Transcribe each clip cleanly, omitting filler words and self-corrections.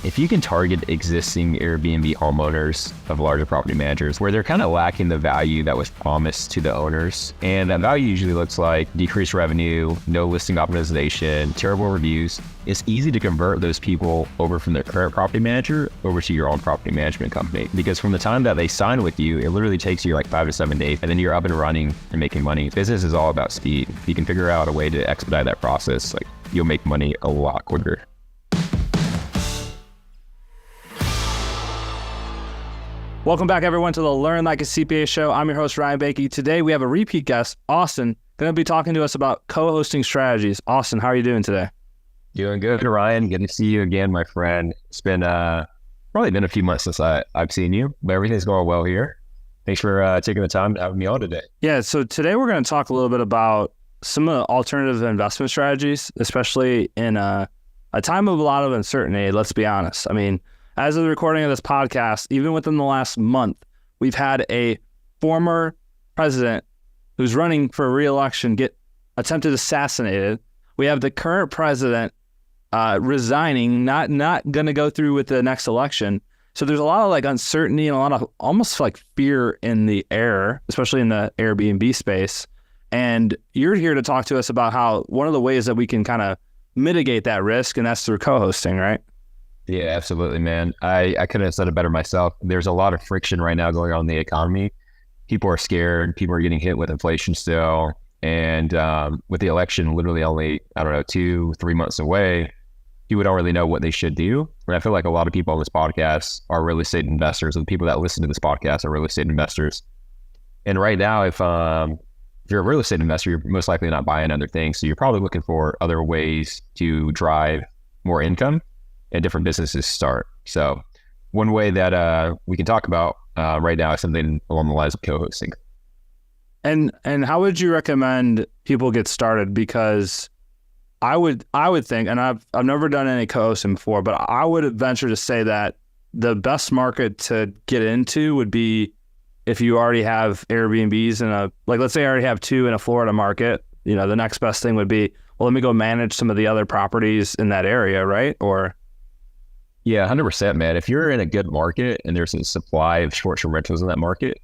if you can target existing Airbnb homeowners of larger property managers where they're kind of lacking the value that was promised to the owners, and that value usually looks like decreased revenue, no listing optimization, terrible reviews, it's easy to convert those people over from their current property manager over to your own property management company. Because from the time that they sign with you, it literally takes you like 5 to 7 days, and then you're up and running and making money. Business is all about speed. If you can figure out a way to expedite that process, like you'll make money a lot quicker. Welcome back, everyone, to the Learn Like a CPA show. I'm your host, Ryan Bakey. Today, we have a repeat guest, Austin, going to be talking to us about co-hosting strategies. Austin, how are you doing today? Doing good, Ryan. Good to see you again, my friend. It's been probably been a few months since I've seen you, but everything's going well here. Thanks for taking the time to have me on today. Yeah, so today we're going to talk a little bit about some of the alternative investment strategies, especially in a time of a lot of uncertainty, let's be honest. I mean, as of the recording of this podcast, even within the last month, we've had a former president who's running for re-election get attempted assassinated. We have the current president resigning, not going to go through with the next election. So there's a lot of like uncertainty and a lot of almost like fear in the air, especially in the Airbnb space. And you're here to talk to us about how one of the ways that we can kind of mitigate that risk, and that's through co-hosting, right? Yeah, absolutely, man. I couldn't have said it better myself. There's a lot of friction right now going on in the economy. People are scared. People are getting hit with inflation still. And with the election literally only, 2-3 months away, people don't really know what they should do. And I feel like a lot of people on this podcast are real estate investors, and the people that listen to this podcast are real estate investors. And right now, if you're a real estate investor, you're most likely not buying other things. So you're probably looking for other ways to drive more income and different businesses start. So one way that we can talk about right now is something along the lines of co-hosting. And how would you recommend people get started? Because I would think, and I've never done any co-hosting before, but I would venture to say that the best market to get into would be if you already have Airbnbs in let's say I already have 2 in a Florida market. You know, the next best thing would be, well, let me go manage some of the other properties in that area, right? Or yeah, 100%, man. If you're in a good market and there's a supply of short-term rentals in that market,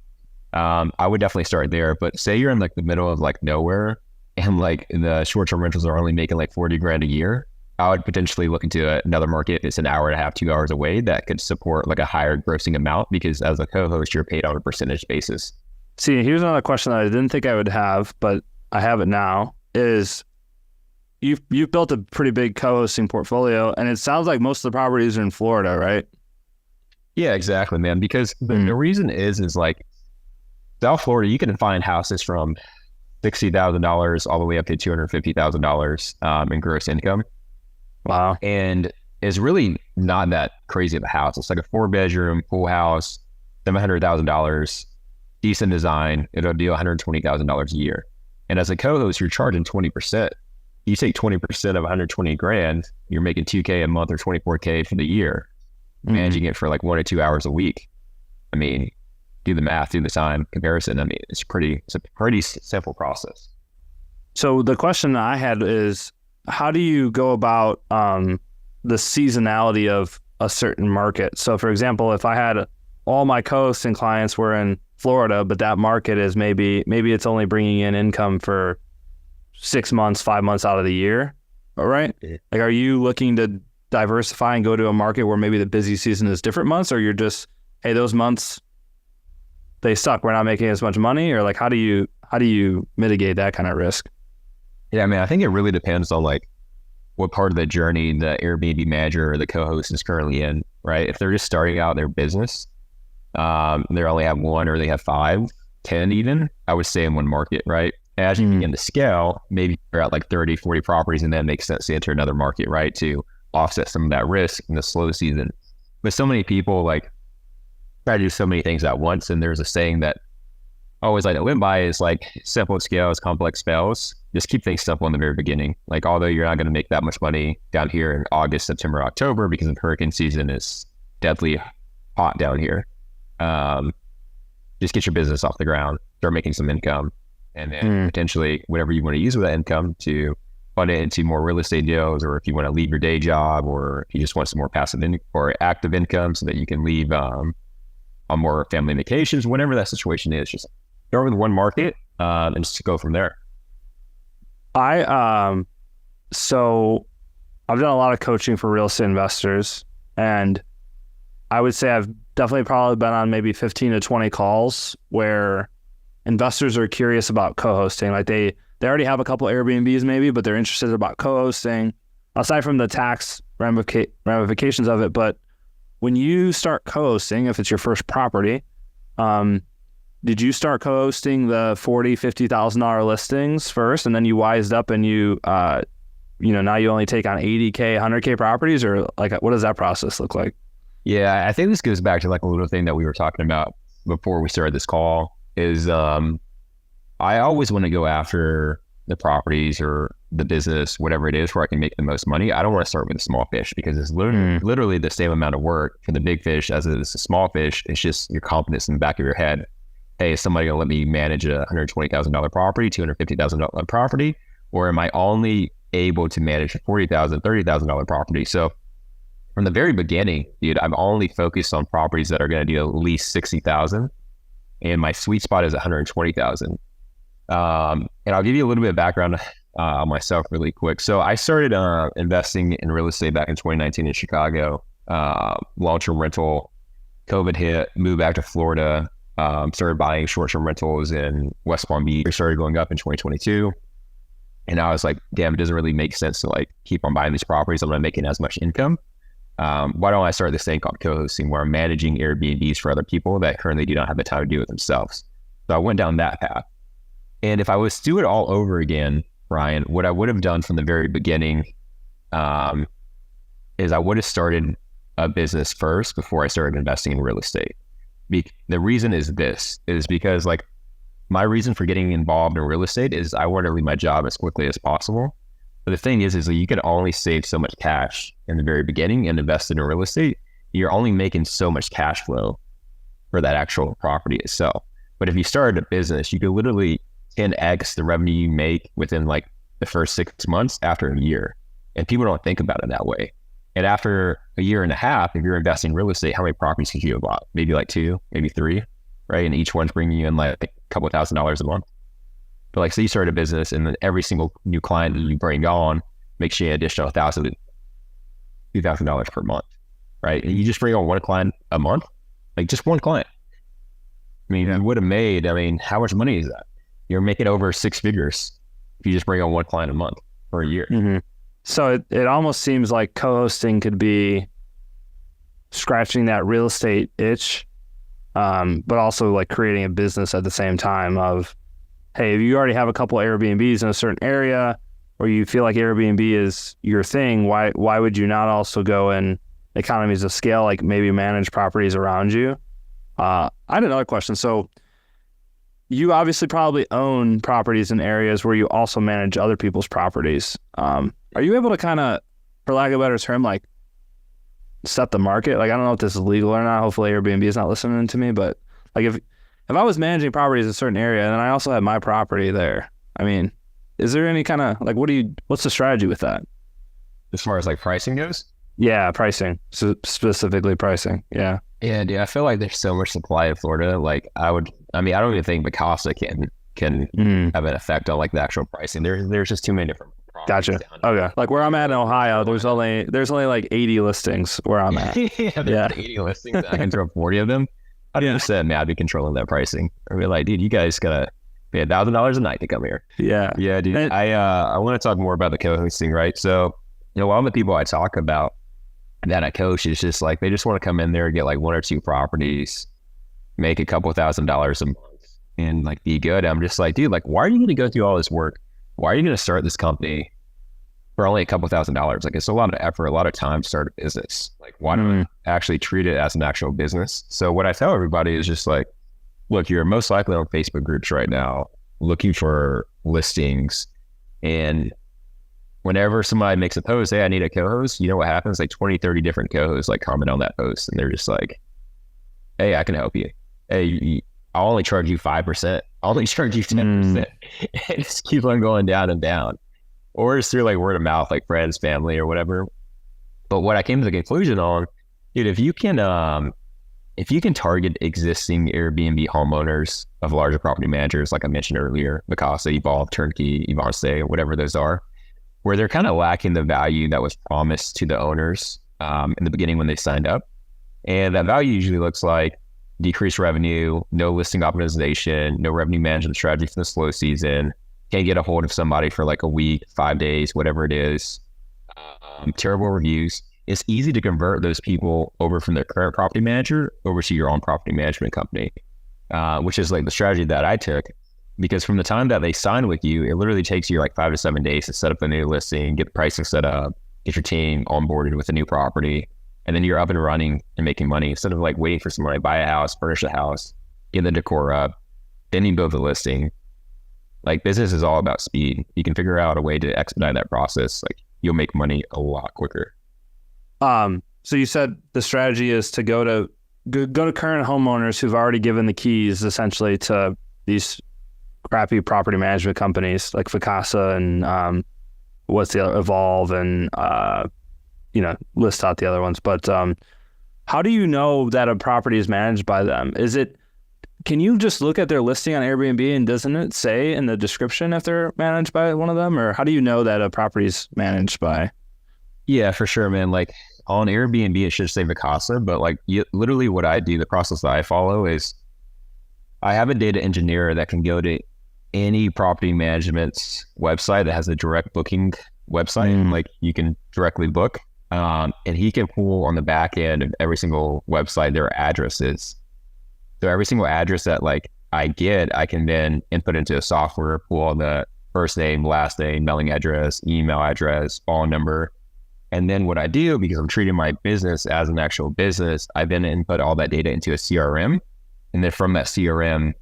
I would definitely start there. But say you're in like the middle of like nowhere and like the short-term rentals are only making like 40 grand a year, I would potentially look into another market if it's an hour and a half, 2 hours away that could support like a higher grossing amount, because as a co-host, you're paid on a percentage basis. See, here's another question that I didn't think I would have, but I have it now, is you've built a pretty big co-hosting portfolio, and it sounds like most of the properties are in Florida, right? Yeah, exactly, man. Because the reason is like South Florida, you can find houses from $60,000 all the way up to $250,000 in gross income. Wow. And it's really not that crazy of a house. It's like a 4-bedroom pool house, $700,000, decent design. It'll do $120,000 a year. And as a co-host, you're charging 20%. You take 20% of 120 grand, you're making $2K a month or $24K for the year, managing it for like 1 or 2 hours a week. I mean, do the math, do the time comparison. I mean, it's a pretty simple process. So the question I had is, how do you go about the seasonality of a certain market? So for example, if I had all my co-hosting clients were in Florida, but that market is maybe it's only bringing in income for 6 months, 5 months out of the year. All right. Like, are you looking to diversify and go to a market where maybe the busy season is different months, or you're just, hey, those months, they suck, we're not making as much money? Or like, how do you mitigate that kind of risk? Yeah, I mean, I think it really depends on like what part of the journey the Airbnb manager or the co-host is currently in, right? If they're just starting out their business, they only have 1 or they have 5, 10 even, I would say in one market, right? As you begin to scale, maybe you're at like 30, 40 properties, and then it makes sense to enter another market, right? To offset some of that risk in the slow season. But so many people like try to do so many things at once. And there's a saying that I always like to live by is like, simple scales, complex fails. Just keep things simple in the very beginning. Like, although you're not going to make that much money down here in August, September, October, because of hurricane season is deadly hot down here. Just get your business off the ground, start making some income. And then potentially whatever you want to use with that income to fund it into more real estate deals, or if you want to leave your day job, or if you just want some more passive or active income so that you can leave on more family vacations, whatever that situation is, just start with one market and just go from there. So I've done a lot of coaching for real estate investors, and I would say I've definitely probably been on maybe 15 to 20 calls where investors are curious about co-hosting. Like they already have a couple Airbnbs maybe, but they're interested about co-hosting aside from the tax ramifications of it. But when you start co-hosting, if it's your first property, did you start co-hosting the $40,000, $50,000 listings first, and then you wised up and you now you only take on 80K, 100K properties, or like what does that process look like? Yeah, I think this goes back to like a little thing that we were talking about before we started this call is I always want to go after the properties or the business, whatever it is, where I can make the most money. I don't want to start with a small fish because it's literally the same amount of work for the big fish as it is a small fish. It's just your confidence in the back of your head. Hey, is somebody going to let me manage a $120,000 property, $250,000 property, or am I only able to manage a $40,000, $30,000 property? So from the very beginning, dude, I'm only focused on properties that are going to do at least 60,000, and my sweet spot is 120,000. And I'll give you a little bit of background on myself really quick. So I started investing in real estate back in 2019 in Chicago, long-term rental. COVID hit, moved back to Florida, started buying short-term rentals in West Palm Beach. It started going up in 2022. And I was like, damn, it doesn't really make sense to like keep on buying these properties. I'm not making as much income. Why don't I start this thing called co-hosting where I'm managing Airbnbs for other people that currently do not have the time to do it themselves? So I went down that path. And if I was to do it all over again, Ryan, what I would have done from the very beginning is I would have started a business first before I started investing in real estate. The reason is because like my reason for getting involved in real estate is I want to leave my job as quickly as possible. But the thing is that you can only save so much cash in the very beginning and invest in real estate. You're only making so much cash flow for that actual property itself. But if you started a business, you could literally 10x the revenue you make within like the first 6 months after a year. And people don't think about it that way. And after a year and a half, if you're investing in real estate, how many properties could you have bought? Maybe like 2, maybe 3, right? And each one's bringing you in like a couple $1,000s a month. But like, say you start a business and then every single new client that you bring on makes you an additional $1,000, $2,000 per month, right? And you just bring on one client a month, like just one client. I mean, you would have made, how much money is that? You're making over 6 figures if you just bring on one client a month for a year. Mm-hmm. So it almost seems like co-hosting could be scratching that real estate itch, but also like creating a business at the same time of, hey, if you already have a couple Airbnbs in a certain area or you feel like Airbnb is your thing, why would you not also go in economies of scale, like maybe manage properties around you? I had another question. So you obviously probably own properties in areas where you also manage other people's properties. Are you able to kind of, for lack of a better term, like set the market? Like, I don't know if this is legal or not. Hopefully Airbnb is not listening to me, but like if I was managing properties in a certain area and then I also had my property there, is there any kind of like, what's the strategy with that? As far as like pricing goes? Yeah, pricing, specifically pricing. Yeah. Yeah, dude, I feel like there's so much supply in Florida. Like I don't even think Palacios can have an effect on like the actual pricing. There's just too many different Gotcha. Okay. Like where I'm at in Ohio, there's only like 80 listings where I'm at. There's 80 listings. I can throw 40 of them. 100%, man, I'd be controlling that pricing. I'd be like, dude, you guys gotta pay $1,000 a night to come here. Yeah. Yeah, dude. And I want to talk more about the co-hosting, right? So, a lot of the people I talk about that I coach is just like, they just want to come in there and get like 1 or 2 properties, make a couple $1,000s a month and like be good. I'm just like, dude, like, why are you going to go through all this work? Why are you going to start this company for only a couple $1,000s? Like, it's a lot of effort, a lot of time to start a business. Like, why don't I actually treat it as an actual business? So what I tell everybody is just like, look, you're most likely on Facebook groups right now looking for listings. And whenever somebody makes a post, hey, I need a co-host, you know what happens? Like 20, 30 different co-hosts like comment on that post. And they're just like, hey, I can help you. Hey, I'll only charge you 5%. I'll only charge you 10%. And just keep on going down and down. or it's through like word of mouth, like friends, family, or whatever. But what I came to the conclusion on, dude, if you can target existing Airbnb homeowners of larger property managers, like I mentioned earlier, Vacasa, Evolve, Turnkey, Evanstay, whatever those are, where they're kind of lacking the value that was promised to the owners in the beginning when they signed up. And that value usually looks like decreased revenue, no listing optimization, no revenue management strategy for the slow season, can't get a hold of somebody for like a week, 5 days, whatever it is, terrible reviews. It's easy to convert those people over from their current property manager over to your own property management company, which is like the strategy that I took. Because from the time that they sign with you, it literally takes you like 5 to 7 days to set up a new listing, get the pricing set up, get your team onboarded with a new property, and then you're up and running and making money instead of like waiting for someone to buy a house, furnish a house, get the decor up, then you build the listing. Like business is all about speed. You can figure out a way to expedite that process. Like you'll make money a lot quicker. So you said the strategy is to go to current homeowners who've already given the keys essentially to these crappy property management companies like Vacasa and what's the other, Evolve, and list out the other ones. But how do you know that a property is managed by them? Can you just look at their listing on Airbnb and doesn't it say in the description if they're managed by one of them? Or how do you know that a property is managed by? Yeah, for sure, man. Like on Airbnb, it should say Vacasa, but like literally what I do, the process that I follow is I have a data engineer that can go to any property management's website that has a direct booking website, like you can directly book, and he can pull on the back end of every single website their addresses. So every single address that like I get, I can then input into a software, pull all the first name, last name, mailing address, email address, phone number. And then what I do, because I'm treating my business as an actual business, I then input all that data into a CRM. And then from that CRM,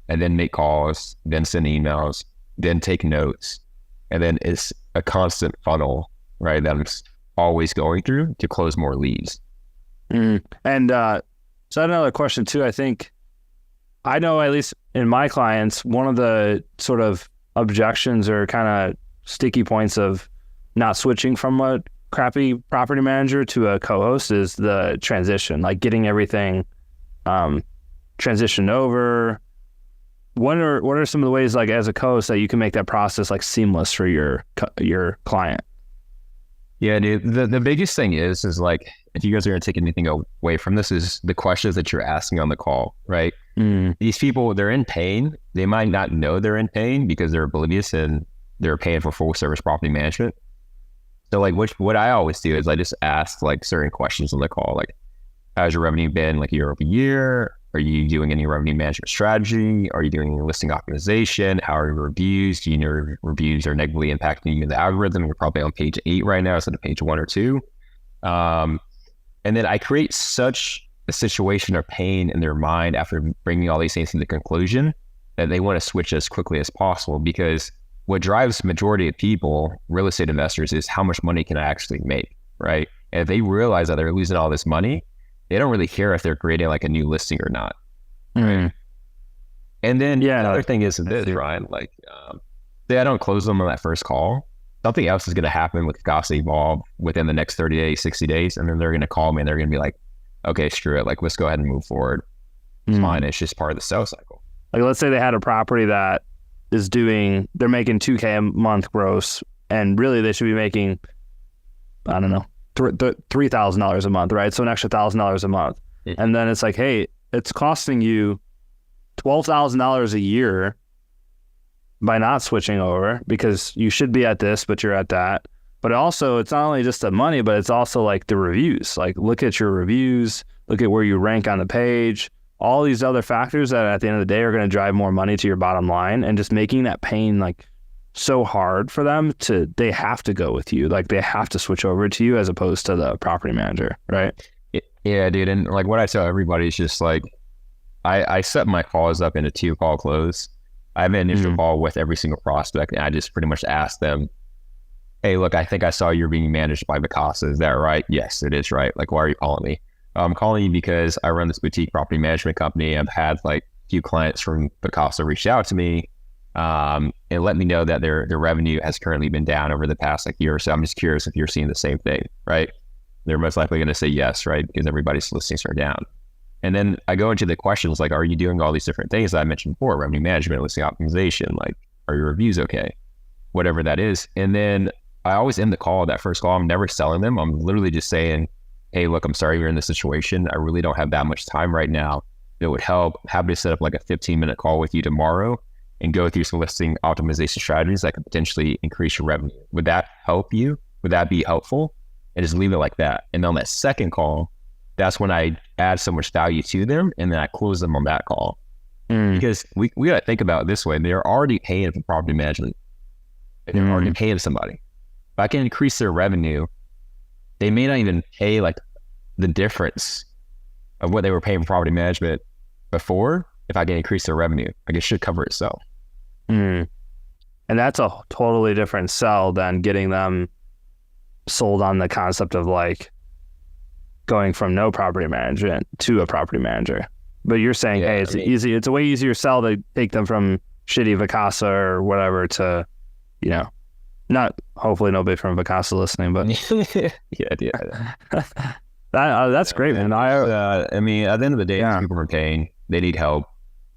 I then make calls, then send emails, then take notes. And then it's a constant funnel, right, that I'm always going through to close more leads. And so another question too, I know at least in my clients, one of the sort of objections or kind of sticky points of not switching from a crappy property manager to a co-host is the transition, like getting everything transitioned over. What are some of the ways, like as a co-host, that you can make that process like seamless for your client? Yeah, dude. The biggest thing is like, if you guys are going to take anything away from this, is the questions that you're asking on the call, right? These people, they're in pain. They might not know they're in pain because they're oblivious and they're paying for full service property management. So like what I always do is I just ask like certain questions on the call, like how's your revenue been like year over year? Are you doing any revenue management strategy? Are you doing any listing optimization? How are your reviews? Do you know your reviews are negatively impacting you in the algorithm? You're probably on page 8 right now instead of page 1 or 2. And then I create such a situation of pain in their mind after bringing all these things to the conclusion that they want to switch as quickly as possible, because what drives the majority of people, real estate investors, is how much money can I actually make, right? And if they realize that they're losing all this money, they don't really care if they're creating like a new listing or not. Right? And then the other thing is this, Ryan, like say I don't close them on that first call, something else is going to happen with Casa Evolve within the next 30 days, 60 days. And then they're going to call me and they're going to be like, okay, screw it. Like, let's go ahead and move forward. It's fine. It's just part of the sales cycle. Like, let's say they had a property that is they're making $2,000 a month gross, and really they should be making, I don't know, $3,000 a month, right? So an extra $1,000 a month. And then it's like, hey, it's costing you $12,000 a year by not switching over, because you should be at this, but you're at that. But also, it's not only just the money, but it's also like the reviews. Like, look at your reviews, look at where you rank on the page, all these other factors that at the end of the day are going to drive more money to your bottom line, and just making that pain like so hard for them they have to go with you. Like, they have to switch over to you as opposed to the property manager, right? Yeah, dude. And like what I tell everybody is just like, I set my calls up in a 2-call close. I have an initial call with every single prospect, and I just pretty much ask them, hey, look, I think I saw you're being managed by Vacasa. Is that right? Yes, it is right. Like, why are you calling me? I'm calling you because I run this boutique property management company. I've had like a few clients from Palacios reach out to me. and let me know that their revenue has currently been down over the past like year or so. I'm just curious if you're seeing the same thing, right? They're most likely going to say yes, right? Because everybody's listings are down. And then I go into the questions like, are you doing all these different things that I mentioned before? Revenue management, listing optimization, like, are your reviews okay? Whatever that is. And then I always end the call, that first call, I'm never selling them. I'm literally just saying, hey, look, I'm sorry you're in this situation. I really don't have that much time right now. It would help. I'm happy to set up like a 15-minute call with you tomorrow and go through some listing optimization strategies that could potentially increase your revenue. Would that help you? Would that be helpful? And just leave it like that. And on that second call, that's when I add so much value to them, and then I close them on that call. Because we got to think about it this way. They're already paying for property management. They're already paying somebody. If I can increase their revenue, they may not even pay like the difference of what they were paying for property management before. If I can increase their revenue, like it should cover itself. And that's a totally different sell than getting them sold on the concept of like going from no property management to a property manager. But you're saying, hey, it's a way easier sell to take them from shitty Vacasa or whatever to, you know, not hopefully nobody from Vacasa listening, but that's great, man. I mean, at the end of the day, people are paying, they need help.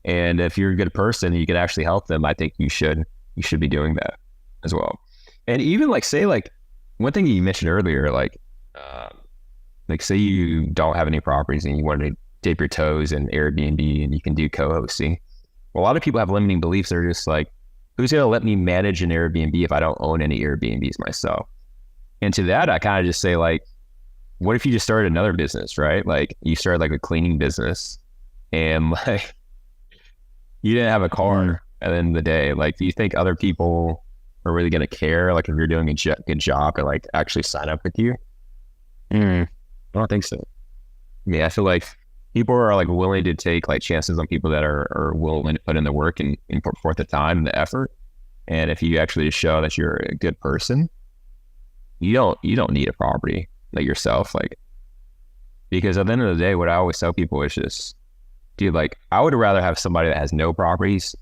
And if you're a good person, you can actually help them. I think you should be doing that as well. And even like, say like one thing you mentioned earlier, like say you don't have any properties and you want to dip your toes in Airbnb and you can do co-hosting. Well, a lot of people have limiting beliefs. They're just like, who's going to let me manage an Airbnb if I don't own any Airbnbs myself? And to that, I kind of just say like, what if you just started another business, right? Like you started like a cleaning business and like you didn't have a car at the end of the day. Like, do you think other people are really going to care? Like if you're doing a good job to like actually sign up with you? I don't think so. I mean, I feel like people are like willing to take like chances on people that are willing to put in the work and put forth the time and the effort. And if you actually show that you're a good person, you don't need a property like yourself. Like, because at the end of the day, what I always tell people is just, dude, like I would rather have somebody that has no properties,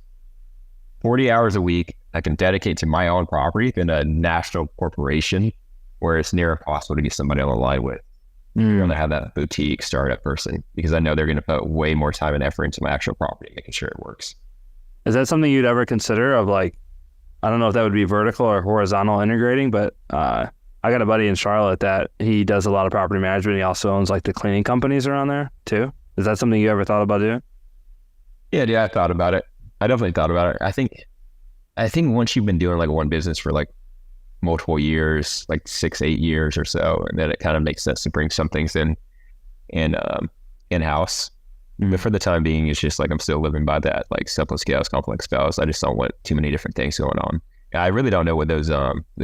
40 hours a week I can dedicate to my own property than a national corporation where it's near impossible to get somebody on the line with. I'd rather have that boutique startup person because I know they're going to put way more time and effort into my actual property, making sure it works. Is that something you'd ever consider of like, I don't know if that would be vertical or horizontal integrating, but I got a buddy in Charlotte that he does a lot of property management. He also owns like the cleaning companies around there too. Is that something you ever thought about doing? Yeah, I thought about it. I definitely thought about it. I think once you've been doing like one business for like multiple years, like 6-8 years or so, and then it kind of makes sense to bring some things in-house. But for the time being, it's just like I'm still living by that like simple scales, complex spells. I just don't want too many different things going on. I really don't know what those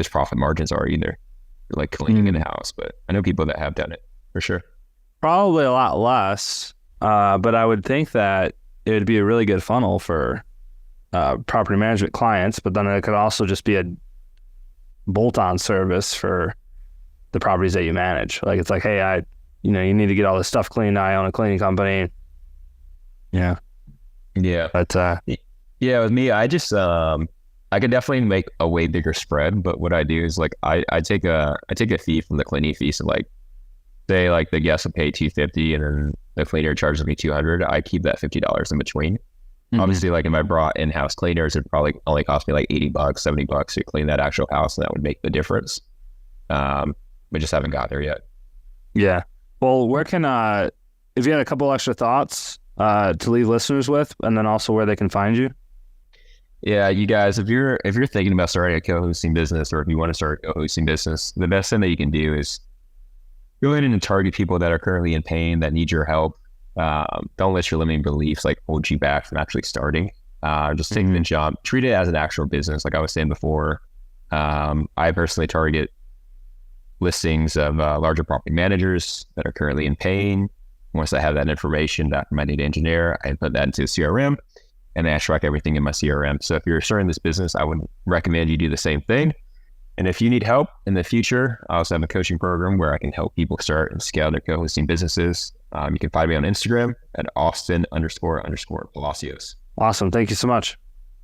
profit margins are either, like cleaning in the house. But I know people that have done it for sure. Probably a lot less, but I would think that it would be a really good funnel for property management clients. But then it could also just be a bolt-on service for the properties that you manage. Like it's like, hey, you need to get all this stuff cleaned. I own a cleaning company. Yeah. But with me, I just I could definitely make a way bigger spread. But what I do is like I take a fee from the cleaning fee. So like say like the guest will pay $250 and then the cleaner charges me $200. I keep that $50 in between. Obviously, like if I brought in-house cleaners, it'd probably only cost me like $80, $70 to clean that actual house, and that would make the difference. We just haven't got there yet. Yeah. Well, where can if you had a couple extra thoughts to leave listeners with, and then also where they can find you? Yeah, you guys, if you're thinking about starting a co-hosting business, or if you want to start a co-hosting business, the best thing that you can do is go ahead and target people that are currently in pain, that need your help. Don't let your limiting beliefs like hold you back from actually starting. Just take the jump, treat it as an actual business. Like I was saying before, I personally target listings of larger property managers that are currently in pain. Once I have that information back from my data engineer, I put that into a CRM, and I track everything in my CRM. So if you're starting this business, I would recommend you do the same thing. And if you need help in the future, I also have a coaching program where I can help people start and scale their co-hosting businesses. You can find me on Instagram at Austin __Palacios. Awesome. Thank you so much.